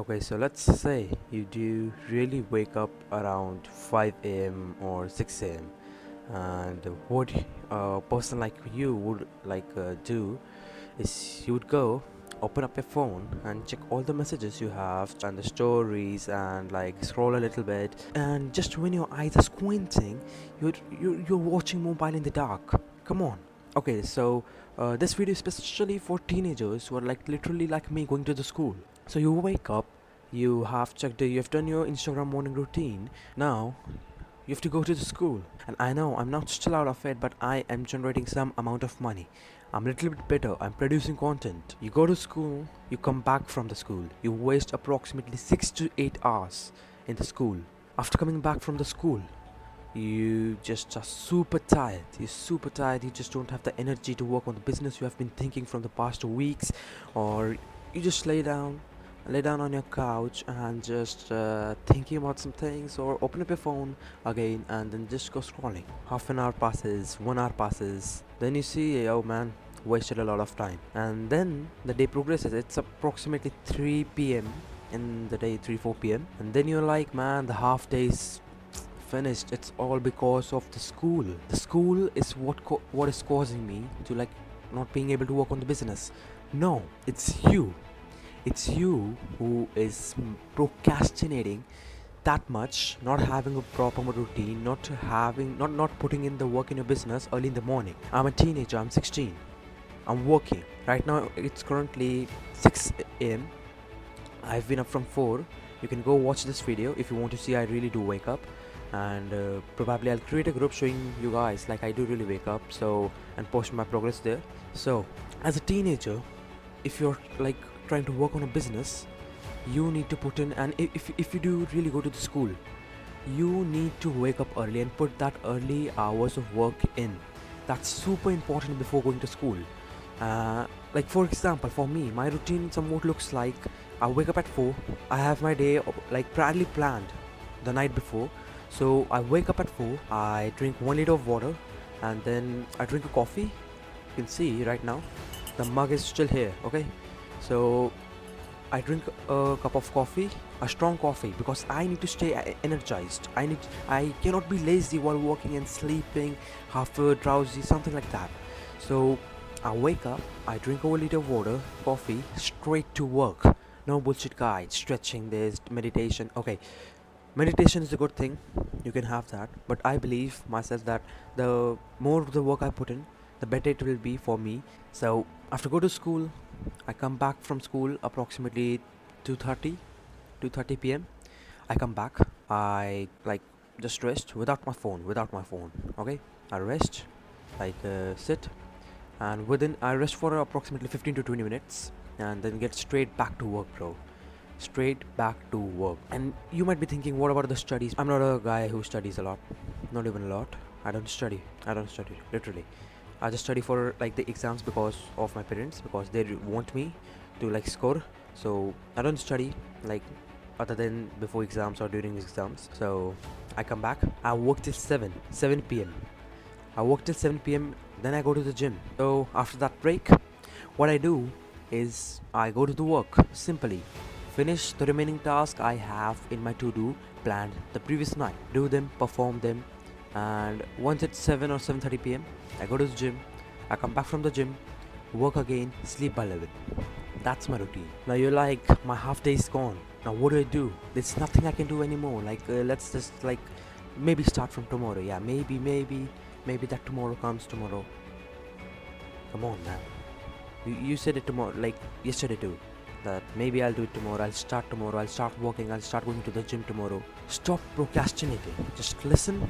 Okay, so let's say you do really wake up around 5 a.m. or 6 a.m. and what a person like you would do is you would go open up your phone and check all the messages you have and the stories and like scroll a little bit, and just when your eyes are squinting you're watching mobile in the dark. Come on. Okay, so this video is especially for teenagers who are like literally like me going to the school. So you wake up, you have done your Instagram morning routine. Now you have to go to the school. And I know I'm not still out of it, but I am generating some amount of money. I'm a little bit better. I'm producing content. You go to school, you come back from the school. You waste approximately 6 to 8 hours in the school. After coming back from the school, you just are super tired. You're super tired. You just don't have the energy to work on the business you have been thinking from the past 2 weeks, or you just lay down on your couch and just thinking about some things, or open up your phone again and then just go scrolling. Half an hour passes, 1 hour passes, then you see, oh man, wasted a lot of time. And then the day progresses. It's approximately 3 p.m. in the day, 3 4 p.m., and then you're like, man, the half day's finished. It's all because of the school. The school is what is causing me to like not being able to work on the business. No, it's you who is procrastinating that much, not having a proper routine, not putting in the work in your business early in the morning. I'm a teenager, I'm 16, I'm working right now. It's currently 6 a.m. I've been up from 4. You can go watch this video if you want to see I really do wake up, and probably I'll create a group showing you guys like I do really wake up, so, and post my progress there. So as a teenager, if you're like trying to work on a business, you need to put in, and if you do really go to the school, you need to wake up early and put that early hours of work in. That's super important before going to school. Like for example, for me, my routine somewhat looks like I wake up at 4. I have my day like proudly planned the night before. So I wake up at 4, I drink 1 liter of water, and then I drink a coffee. You can see right now the mug is still here. Okay, so I drink a cup of coffee, a strong coffee, because I need to stay energized. I cannot be lazy while working and sleeping, half drowsy, something like that. So I wake up, I drink a liter of water, coffee, straight to work. No bullshit guide, stretching this, meditation. Okay, meditation is a good thing, you can have that, but I believe myself that the more the work I put in, the better it will be for me. So after go to school, I come back from school approximately 2:30 p.m. I come back, I like just rest without my phone. Okay, I rest, sit, and within I rest for approximately 15 to 20 minutes, and then get straight back to work, bro. Straight back to work. And you might be thinking, what about the studies? I'm not a guy who studies a lot, not even a lot. I don't study literally. I just study for like the exams because of my parents, because they want me to like score. So I don't study like other than before exams or during exams. So I come back, I work till 7 p.m. I work till 7 p.m. Then I go to the gym. So after that break, what I do is I go to the work. Simply finish the remaining tasks I have in my to-do planned the previous night. Do them, perform them, and once it's 7 or 7:30 p.m., I go to the gym. I come back from the gym, work again, sleep by 11. That's my routine. Now you're like, my half day is gone. Now what do? There's nothing I can do anymore. Like let's just like maybe start from tomorrow. Yeah, maybe that tomorrow comes tomorrow. Come on, man. You said it tomorrow, like yesterday too, that maybe I'll do it tomorrow, I'll start tomorrow, I'll start working, I'll start going to the gym tomorrow. Stop procrastinating. Just listen.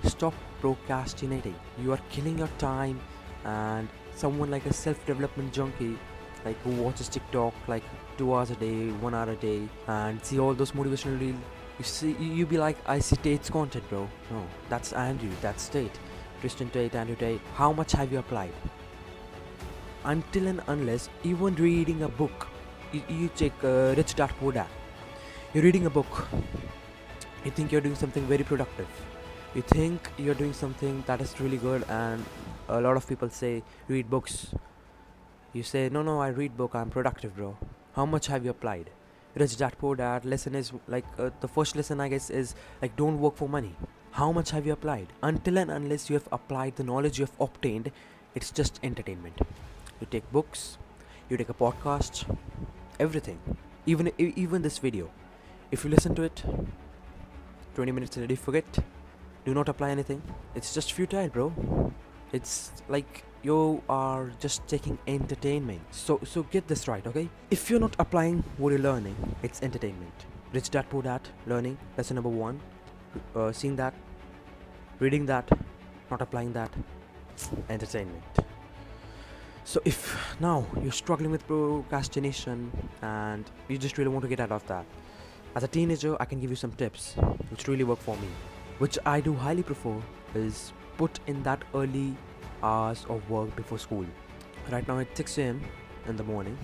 Stop procrastinating. You are killing your time. And someone like a self-development junkie, like who watches TikTok like 2 hours a day, 1 hour a day, and see all those motivational reels, you be like, I see Tate's content, bro. No, that's Andrew, that's Tate, Tristan Tate, Andrew Tate. How much have you applied? Until and unless, even reading a book, you check Rich Dad Poor Dad, you're reading a book, you think you're doing something very productive, you think you're doing something that is really good, and a lot of people say read books. You say no, I read book, I'm productive, bro. How much have you applied? Rich Dad Poor Dad lesson is like the first lesson I guess is like don't work for money. How much have you applied? Until and unless you have applied the knowledge you have obtained, it's just entertainment. You take books, you take a podcast, everything. Even this video. If you listen to it 20 minutes and you forget, do not apply anything. It's just futile, bro. It's like you are just taking entertainment. So get this right, okay? If you're not applying what you're learning, it's entertainment. Rich Dad Poor Dad, learning, lesson number 1. Seeing that, reading that, not applying that, entertainment. So if now you're struggling with procrastination and you just really want to get out of that, as a teenager, I can give you some tips which really work for me, which I do highly prefer is put in that early hours of work before school. Right now it's 6 a.m. in the morning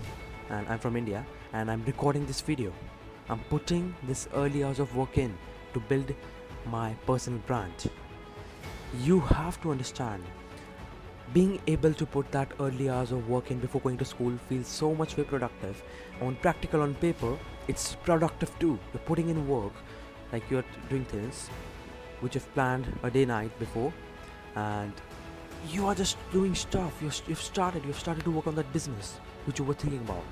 and I'm from India and I'm recording this video. I'm putting this early hours of work in to build my personal brand. You have to understand, being able to put that early hours of work in before going to school feels so much more productive. On practical, on paper, it's productive too. You're putting in work, like you're doing things which you've planned a day night before, and you are just doing stuff. You've started to work on that business which you were thinking about.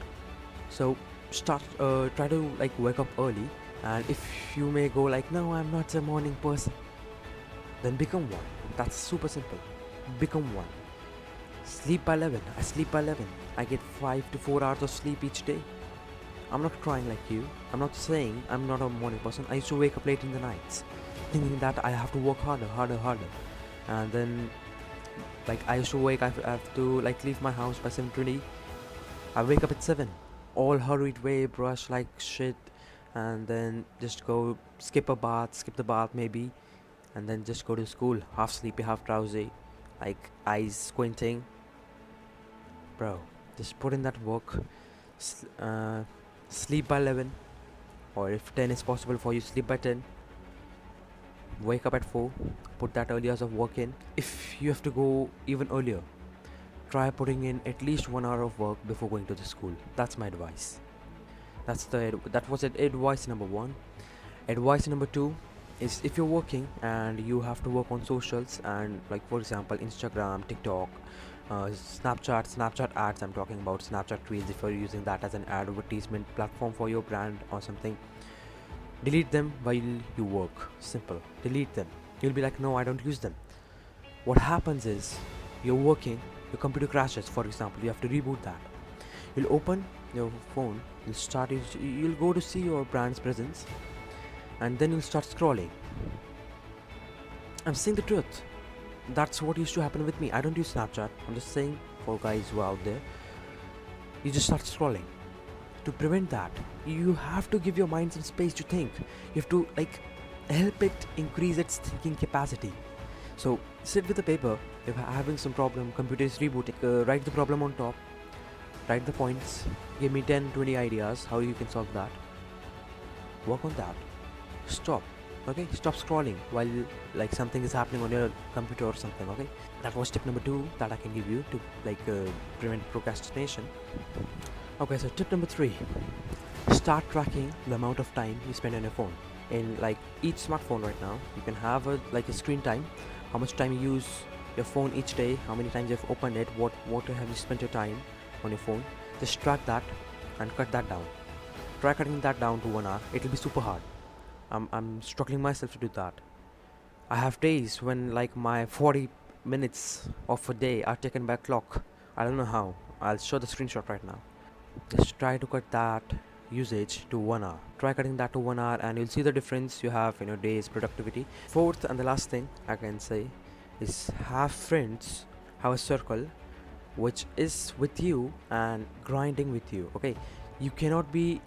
So try to like wake up early, and if you may go like, no, I'm not a morning person, then become one. That's super simple. Become one. Sleep by 11. I sleep by 11. I get 5 to 4 hours of sleep each day. I'm not crying like you. I'm not saying I'm not a morning person. I used to wake up late in the nights, thinking that I have to work harder. And then, like, I used to wake, I have to, like, leave my house by 7:20. I wake up at 7. All hurried way, brush like shit. And then just go, skip the bath maybe. And then just go to school, half sleepy, half drowsy. Like, eyes squinting. Bro, just put in that work. Sleep by 11, or if 10 is possible for you, sleep by 10. Wake up at 4. Put that early hours of work in. If you have to go even earlier, try putting in at least 1 hour of work before going to the school. That's my advice. That was advice number 1. Advice number 2 is, if you're working and you have to work on socials, and like for example Instagram, TikTok, Snapchat ads, I'm talking about Snapchat Reels, if you're using that as an advertisement platform for your brand or something, delete them while you work. Simple. Delete them. You'll be like, no, I don't use them. What happens is, you're working, your computer crashes, for example, you have to reboot that. You'll open your phone, you'll go to see your brand's presence, and then you'll start scrolling. I'm saying the truth. That's what used to happen with me. I don't use Snapchat. I'm just saying for guys who are out there, you just start scrolling. To prevent that, you have to give your mind some space to think. You have to like help it increase its thinking capacity. So sit with the paper. If you're having some problem, computer is rebooting, write the problem on top, write the points, give me 10-20 ideas how you can solve that. Work on that. Stop scrolling while like something is happening on your computer or something. Okay, that was tip number 2 that I can give you to like prevent procrastination. Okay, so tip number 3, start tracking the amount of time you spend on your phone. In like each smartphone right now, you can have a screen time, how much time you use your phone each day, how many times you've opened it, what have you spent your time on your phone. Just track that and cut that down. Try cutting that down to 1 hour. It'll be super hard. I'm struggling myself to do that. I have days when like my 40 minutes of a day are taken by a clock. I don't know how. I'll show the screenshot right now. Just try to cut that usage to 1 hour. Try cutting that to 1 hour and you'll see the difference you have in your day's productivity. Fourth and the last thing I can say is, have friends, have a circle which is with you and grinding with you. Okay, you cannot be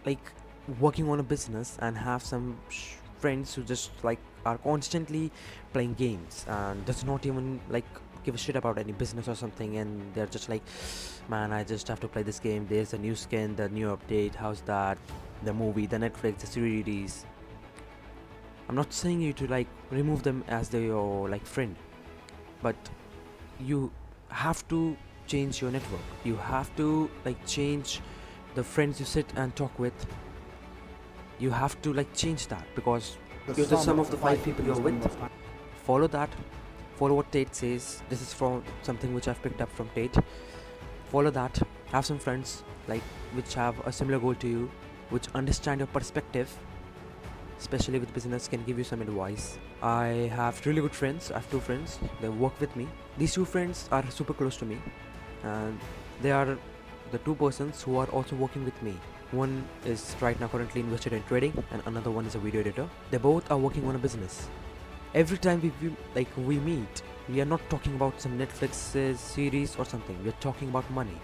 like working on a business and have some friends who just like are constantly playing games and does not even like give a shit about any business or something, and they're just like, man, I just have to play this game, there's a new skin, the new update, how's that, the movie, the Netflix, the series. I'm not saying you to like remove them as your like friend, but you have to change your network. You have to like change the friends you sit and talk with, you have to like change that, because you're the sum of the 5 people you're with. Follow that. Follow what Tate says. This is from something which I've picked up from Tate. Follow that. Have some friends like which have a similar goal to you, which understand your perspective, especially with business, can give you some advice. I have really good friends. I have 2 friends. They work with me. These 2 friends are super close to me, and they are the 2 persons who are also working with me. One is right now currently invested in trading, and another one is a video editor. They both are working on a business. Every time we meet, we are not talking about some Netflix series or something. We are talking about money,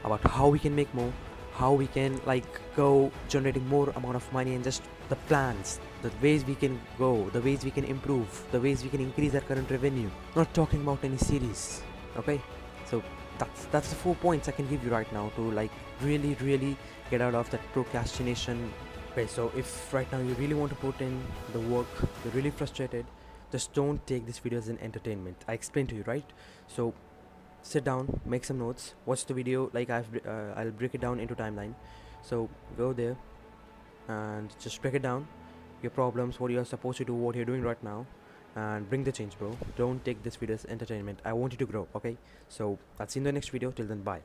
about how we can make more, how we can like go generating more amount of money, and just the plans, the ways we can go, the ways we can improve, the ways we can increase our current revenue. Not talking about any series. Okay, so that's the 4 points I can give you right now to like really get out of that procrastination. Okay, so if right now you really want to put in the work, you're really frustrated, just don't take this video as an entertainment. I explained to you, right? So sit down, make some notes, watch the video. Like I'll break it down into timeline. So go there and just break it down, your problems, what you're supposed to do, what you're doing right now, and bring the change, bro. Don't take this video as entertainment. I want you to grow. Okay, so I'll see you in the next video. Till then, bye.